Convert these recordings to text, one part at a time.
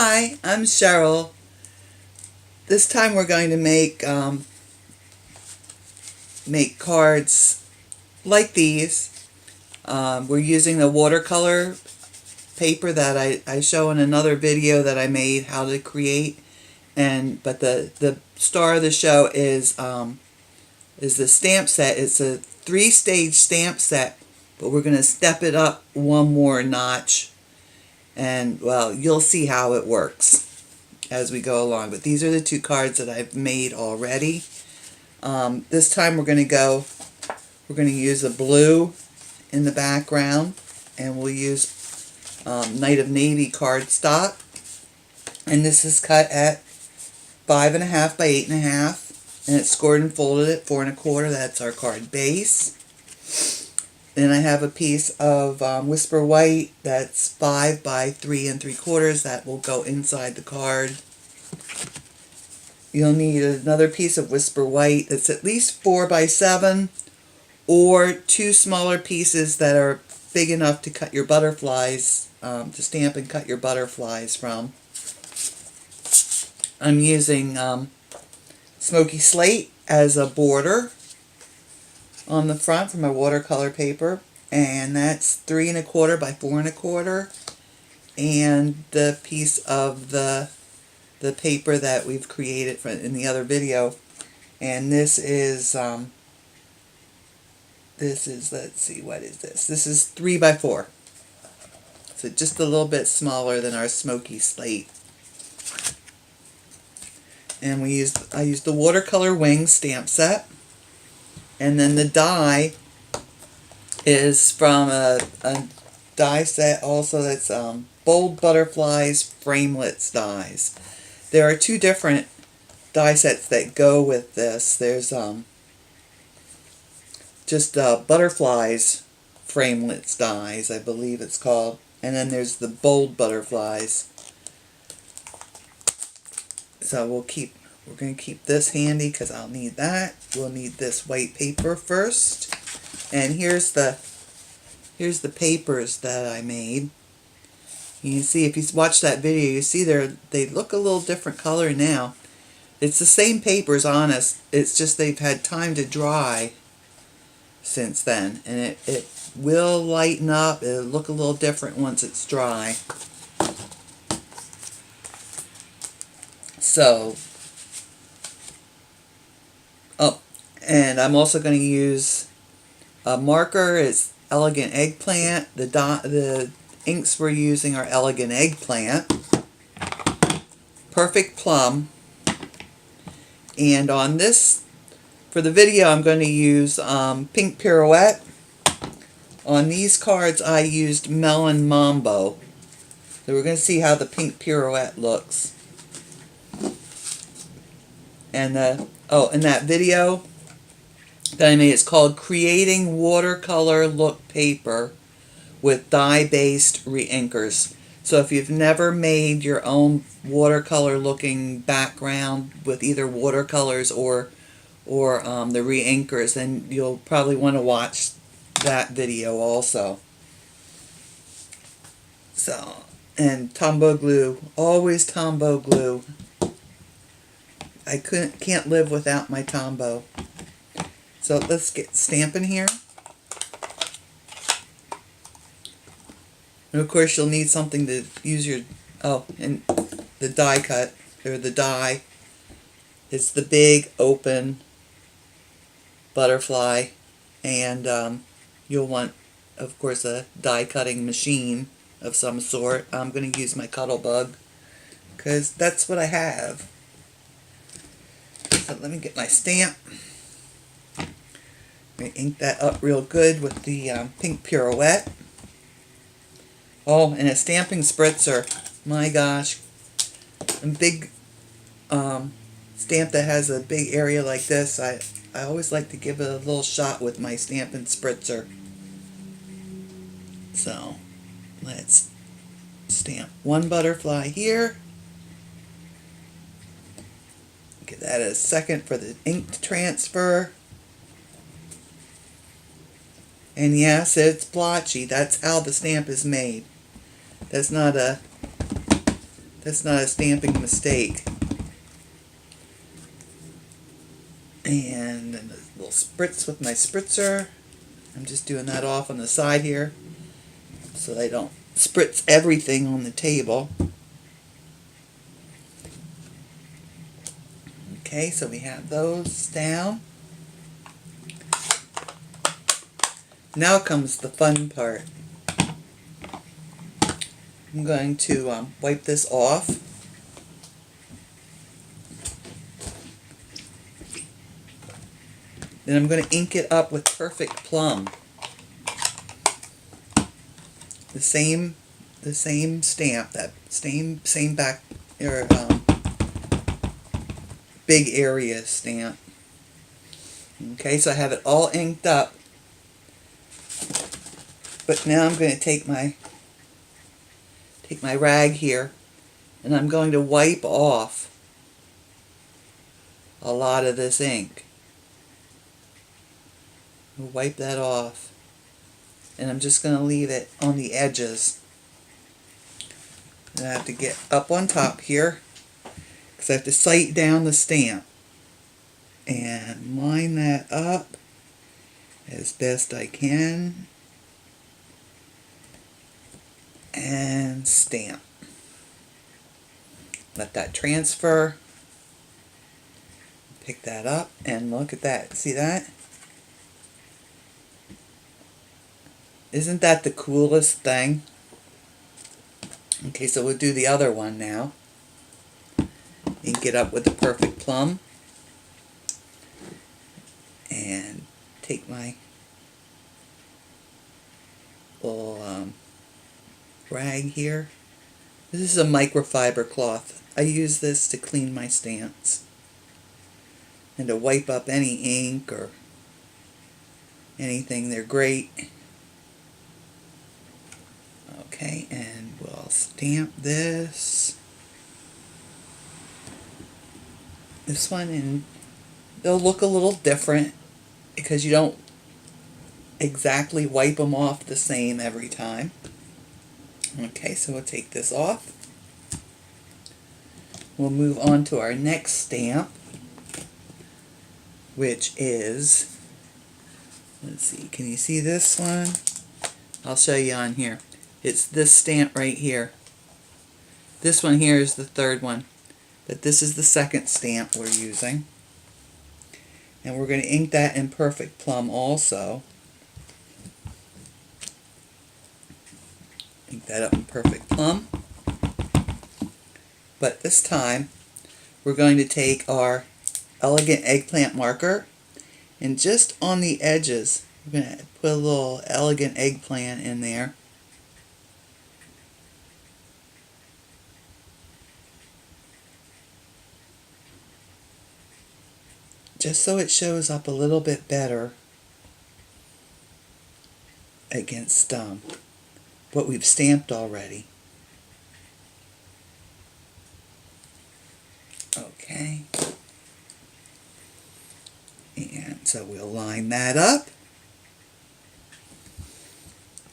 Hi, I'm Cheryl. This time we're going to make cards like these. We're using the watercolor paper that I show in another video that I made how to create, but the star of the show is the stamp set. It's a 3-stage stamp set, but we're going to step it up one more notch, and well, you'll see how it works as we go along. But these are the 2 cards that I've made already. This time we're going to use a blue in the background, and we'll use Night of Navy cardstock, and this is cut at 5.5 by 8.5, and it's scored and folded at 4 1/4. That's our card base. Then I have a piece of Whisper White that's 5 by 3 3/4. That will go inside the card. You'll need another piece of Whisper White that's at least 4 by 7, or 2 smaller pieces that are big enough to cut your butterflies, to stamp and cut your butterflies from. I'm using Smokey Slate as a border on the front for my watercolor paper, and that's 3 1/4 by 4 1/4, and the piece of the paper that we've created in the other video, and this is let's see, what is this? This is 3 by 4, so just a little bit smaller than our Smokey Slate. And I used the Watercolor Wings stamp set. And then the die is from a die set also that's Bold Butterflies Framelits dies. There are 2 different die sets that go with this. There's just Butterflies Framelits dies, I believe it's called. And then there's the Bold Butterflies. So we're going to keep this handy because I'll need that. We'll need this white paper first. And here's the papers that I made. You can see, if you watch that video, you see they look a little different color now. It's the same papers, honest. It's just they've had time to dry since then. And it will lighten up. It'll look a little different once it's dry. So, and I'm also going to use a marker. It's Elegant Eggplant. The inks we're using are Elegant Eggplant, Perfect Plum, and on this, for the video, I'm going to use Pink Pirouette. On these cards, I used Melon Mambo. So we're going to see how the Pink Pirouette looks. And in that video that I made, it's called Creating Watercolor Look Paper with Dye-Based Reinkers. So if you've never made your own watercolor looking background with either watercolors or the reinkers, then you'll probably want to watch that video also. So, and Tombow glue, always Tombow glue. I can't live without my Tombow. So let's get stamping here. And of course you'll need something to use your, and the die cut, or the die. It's the big open butterfly, and you'll want, of course, a die cutting machine of some sort. I'm going to use my Cuttlebug because that's what I have. So let me get my stamp. I'm going to ink that up real good with the Pink Pirouette. Oh, and a stamping spritzer. My gosh. A big stamp that has a big area like this, I always like to give it a little shot with my Stampin' Spritzer. So, let's stamp one butterfly here. Give that a second for the ink to transfer. And yes, it's blotchy. That's how the stamp is made. That's That's not a stamping mistake. And then a little spritz with my spritzer. I'm just doing that off on the side here so they don't spritz everything on the table. Okay, so we have those down. Now comes the fun part. I'm going to wipe this off. Then I'm going to ink it up with Perfect Plum. The same stamp, that same back or big area stamp. Okay, so I have it all inked up. But now I'm going to take my rag here, and I'm going to wipe off a lot of this ink. I'll wipe that off, and I'm just going to leave it on the edges. And I have to get up on top here because I have to sight down the stamp and line that up as best I can and stamp. Let that transfer. Pick that up and look at that. See that? Isn't that the coolest thing? Okay, so we'll do the other one now. Ink it up with the Perfect Plum. And take my little rag here. This is a microfiber cloth. I use this to clean my stamps and to wipe up any ink or anything. They're great. Okay, and we'll stamp this one, and they'll look a little different because you don't exactly wipe them off the same every time. Okay, so we'll take this off. We'll move on to our next stamp, which is, let's see, can you see this one? I'll show you on here. It's this stamp right here. This one here is the third one, but this is the second stamp we're using. And we're going to ink that in Perfect Plum also. Ink that up in Perfect Plum. But this time, we're going to take our Elegant Eggplant marker, and just on the edges, we're going to put a little Elegant Eggplant in there. Just so it shows up a little bit better against what we've stamped already. Okay. And so we'll line that up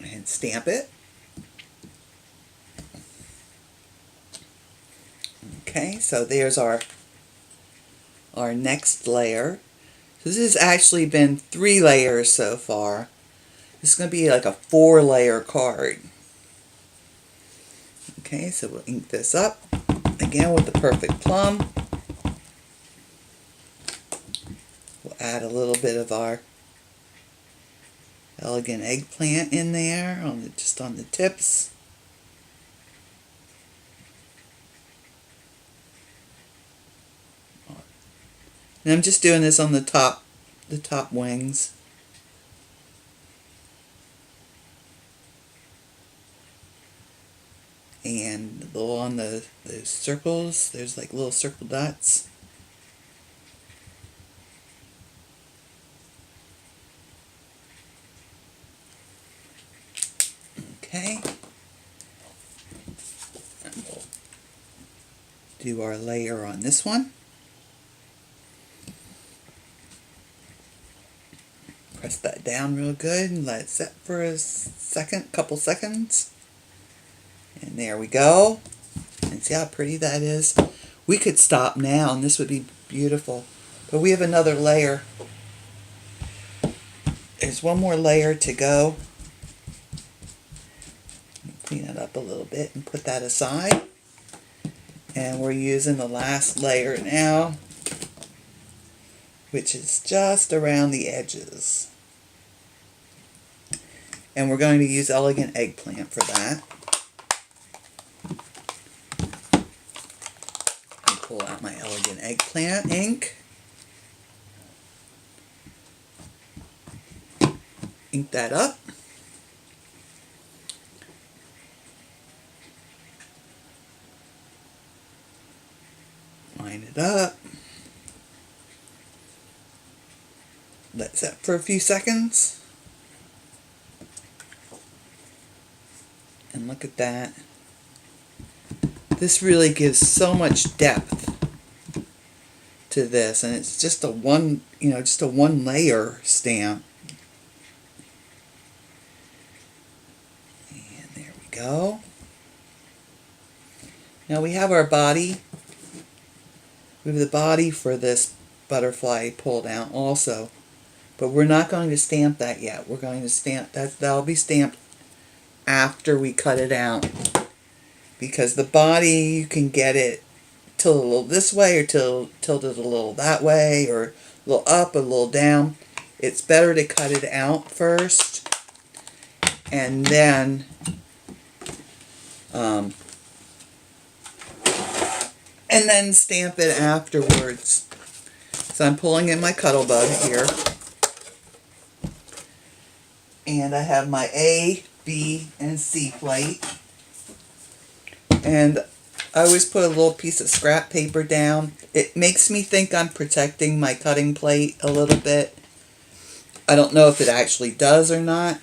and stamp it. Okay, so there's our next layer. So this has actually been 3 layers so far. This is going to be like a 4-layer card. Okay, so we'll ink this up again with the Perfect Plum. We'll add a little bit of our Elegant Eggplant in there, just on the tips. And I'm just doing this on the top wings. And a little on those circles, there's like little circle dots. Okay. And we'll do our layer on this one. Press that down real good and let it set for a couple seconds. And there we go. And See how pretty that is? We could stop now and this would be beautiful. But we have another layer. There's one more layer to go. Clean it up a little bit and put that aside. And we're using the last layer now, which is just around the edges. And we're going to use Elegant Eggplant for that. And pull out my Elegant Eggplant ink. Ink that up. Line it up. Let it set for a few seconds. And look at that. This really gives so much depth to this, and it's just a one layer stamp. And there we go. Now we have our body. We have the body for this butterfly pulled out also, but we're not going to stamp that yet. We're going to stamp that. That'll be stamped after we cut it out, because the body, you can get it tilted a little this way or tilted a little that way, or a little up, a little down. It's better to cut it out first and then stamp it afterwards. So I'm pulling in my Cuttlebug here, and I have my A, B, and C plate, and I always put a little piece of scrap paper down. It makes me think I'm protecting my cutting plate a little bit. I don't know if it actually does or not,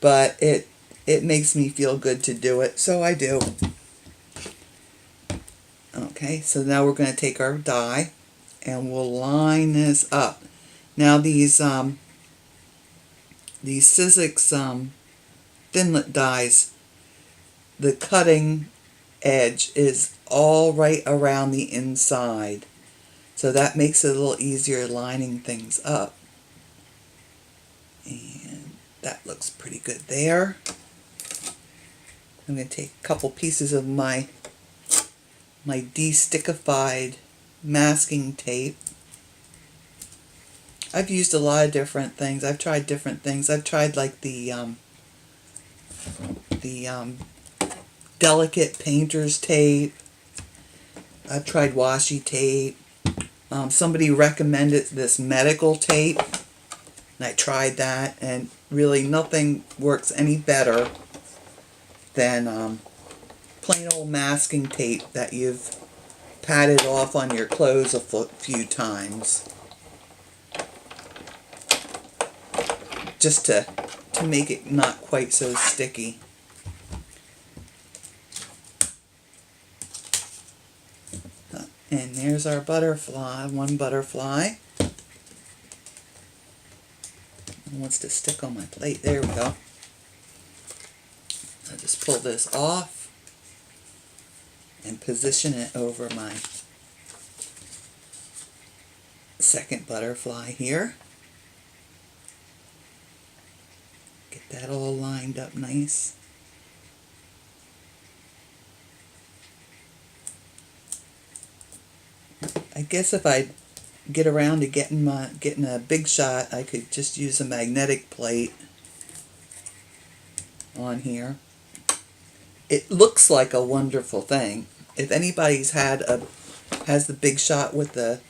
but it makes me feel good to do it, so I do. Okay, so now we're going to take our die and we'll line this up. Now these Sizzix Thinlit dies, the cutting edge is all right around the inside, so that makes it a little easier lining things up. And that looks pretty good there. I'm going to take a couple pieces of my de-stickified masking tape. I've used a lot of different things. I've tried different things. I've tried like the delicate painter's tape. I've tried washi tape. Somebody recommended this medical tape, and I tried that, and really nothing works any better than plain old masking tape that you've patted off on your clothes a few times, just to make it not quite so sticky. And there's our butterfly, one butterfly. It wants to stick on my plate. There we go. I'll just pull this off and position it over my second butterfly here. Get that all lined up nice. I guess if I get around to getting a big shot, I could just use a magnetic plate on here. It looks like a wonderful thing. If anybody's has the big shot with the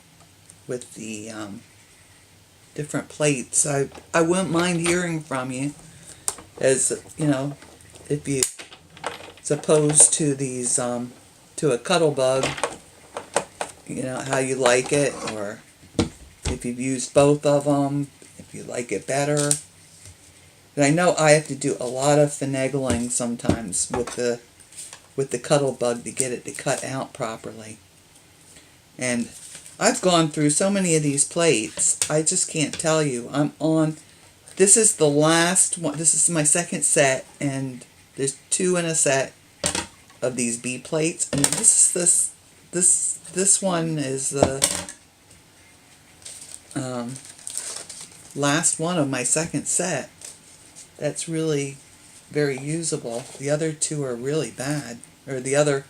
different plates, I wouldn't mind hearing from you. As you know, if you, as opposed to these to a Cuttlebug, you know, how you like it, or if you've used both of them, if you like it better. But I know I have to do a lot of finagling sometimes with the Cuttlebug to get it to cut out properly. And I've gone through so many of these plates, I just can't tell you. This is the last one. This is my second set, and there's 2 in a set. of these B plates, and this one is the last one of my second set. That's really very usable. The other two are really bad, or the other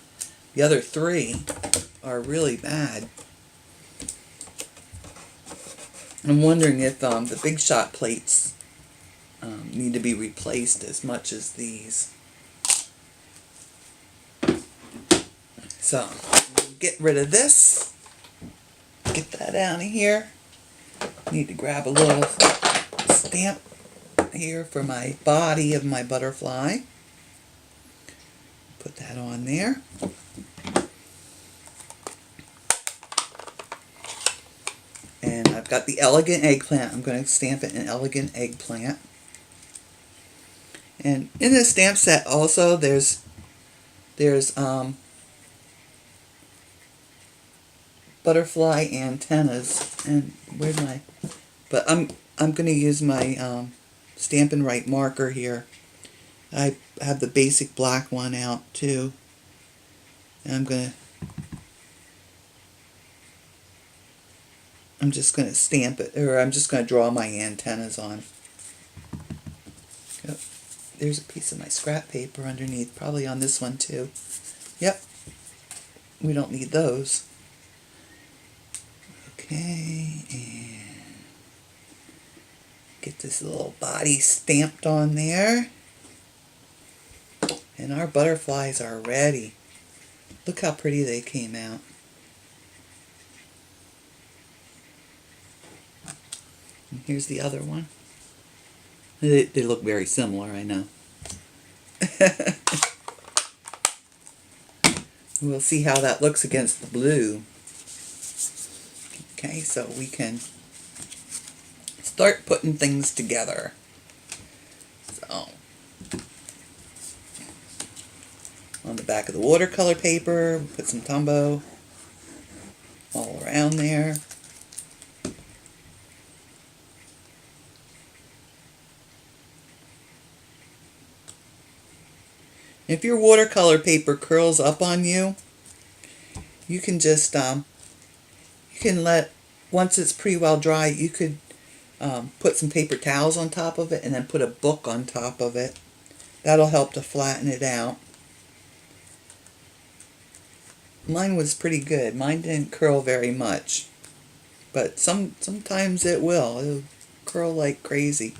three are really bad. I'm wondering if the Big Shot plates need to be replaced as much as these. So, get rid of this. Get that out of here. Need to grab a little stamp here for my body of my butterfly. Put that on there. And I've got the Elegant Eggplant. I'm going to stamp it in Elegant Eggplant. And in this stamp set also there's butterfly antennas. And where's my... But I'm going to use my Stampin' Right marker here. I have the basic black one out too. And I'm just going to stamp it, or I'm just going to draw my antennas on. Yep. There's a piece of my scrap paper underneath, probably on this one too. Yep. We don't need those. Okay, and get this little body stamped on there. And our butterflies are ready. Look how pretty they came out. And here's the other one. They look very similar, I know. We'll see how that looks against the blue. Okay, so we can start putting things together. So, on the back of the watercolor paper, put some Tombow all around there. If your watercolor paper curls up on you, you can just, you can let, once it's pretty well dry, you could put some paper towels on top of it and then put a book on top of it. That'll help to flatten it out. Mine was pretty good. Mine didn't curl very much, but sometimes it will. It'll curl like crazy.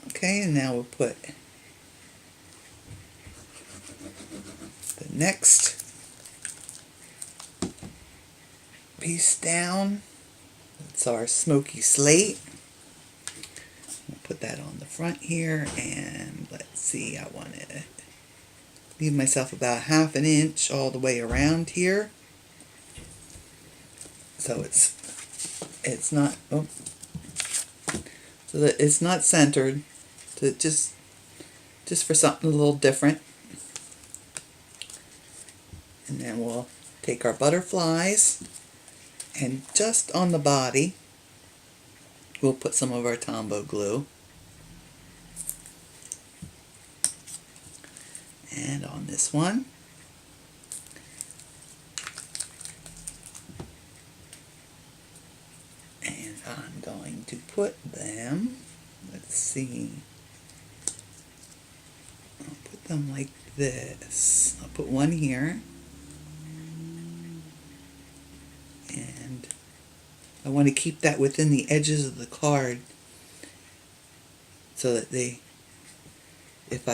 Okay, and now we'll put the next piece down. It's our Smokey Slate. We'll put that on the front here, and let's see, I want to leave myself about 1/2 inch all the way around here, so it's not, oh, so that it's not centered, to just for something a little different. And then we'll take our butterflies, and just on the body we'll put some of our Tombow glue. And on this one, and I'm going to put them, let's see, I'll put them like this. I'll put one here, and I want to keep that within the edges of the card so that they, if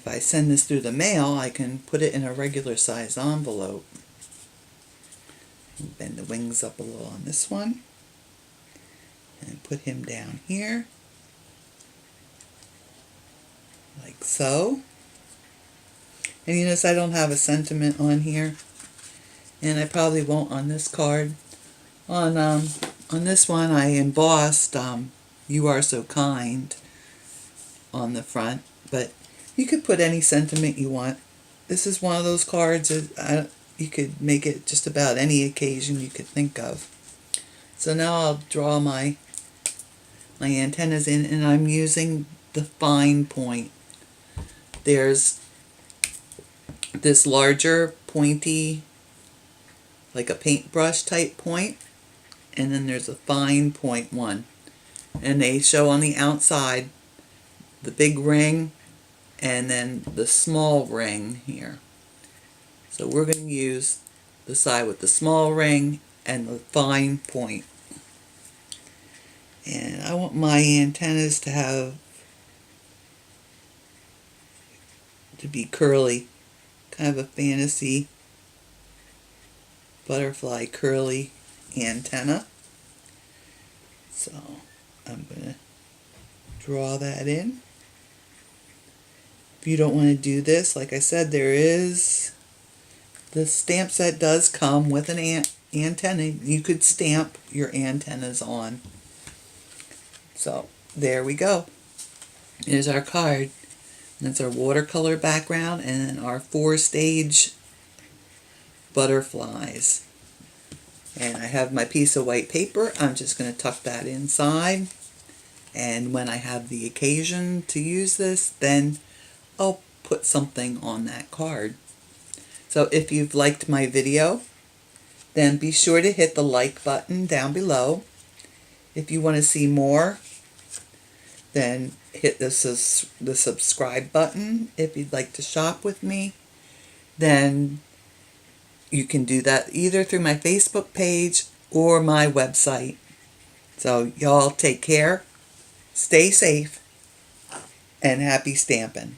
I send this through the mail, I can put it in a regular size envelope. Bend the wings up a little on this one, and put him down here, like so. And you notice I don't have a sentiment on here, and I probably won't on this card. On this one, I embossed "You Are So Kind" on the front, but you could put any sentiment you want. This is one of those cards that you could make it just about any occasion you could think of. So now I'll draw my antennas in, and I'm using the fine point. There's this larger pointy, like a paintbrush type point, and then there's a fine point one. And they show on the outside the big ring and then the small ring here. So we're going to use the side with the small ring and the fine point. And I want my antennas to be curly, kind of a fantasy butterfly curly antenna. So I'm going to draw that in. If you don't want to do this, like I said, the stamp set does come with an antenna. You could stamp your antennas on. So there we go. Here's our card. That's our watercolor background and then our 4-stage butterflies. And I have my piece of white paper. I'm just going to tuck that inside. And when I have the occasion to use this, then I'll put something on that card. So if you've liked my video, then be sure to hit the like button down below. If you want to see more, then hit the subscribe button. If you'd like to shop with me, then you can do that either through my Facebook page or my website. So y'all take care, stay safe, and happy stamping.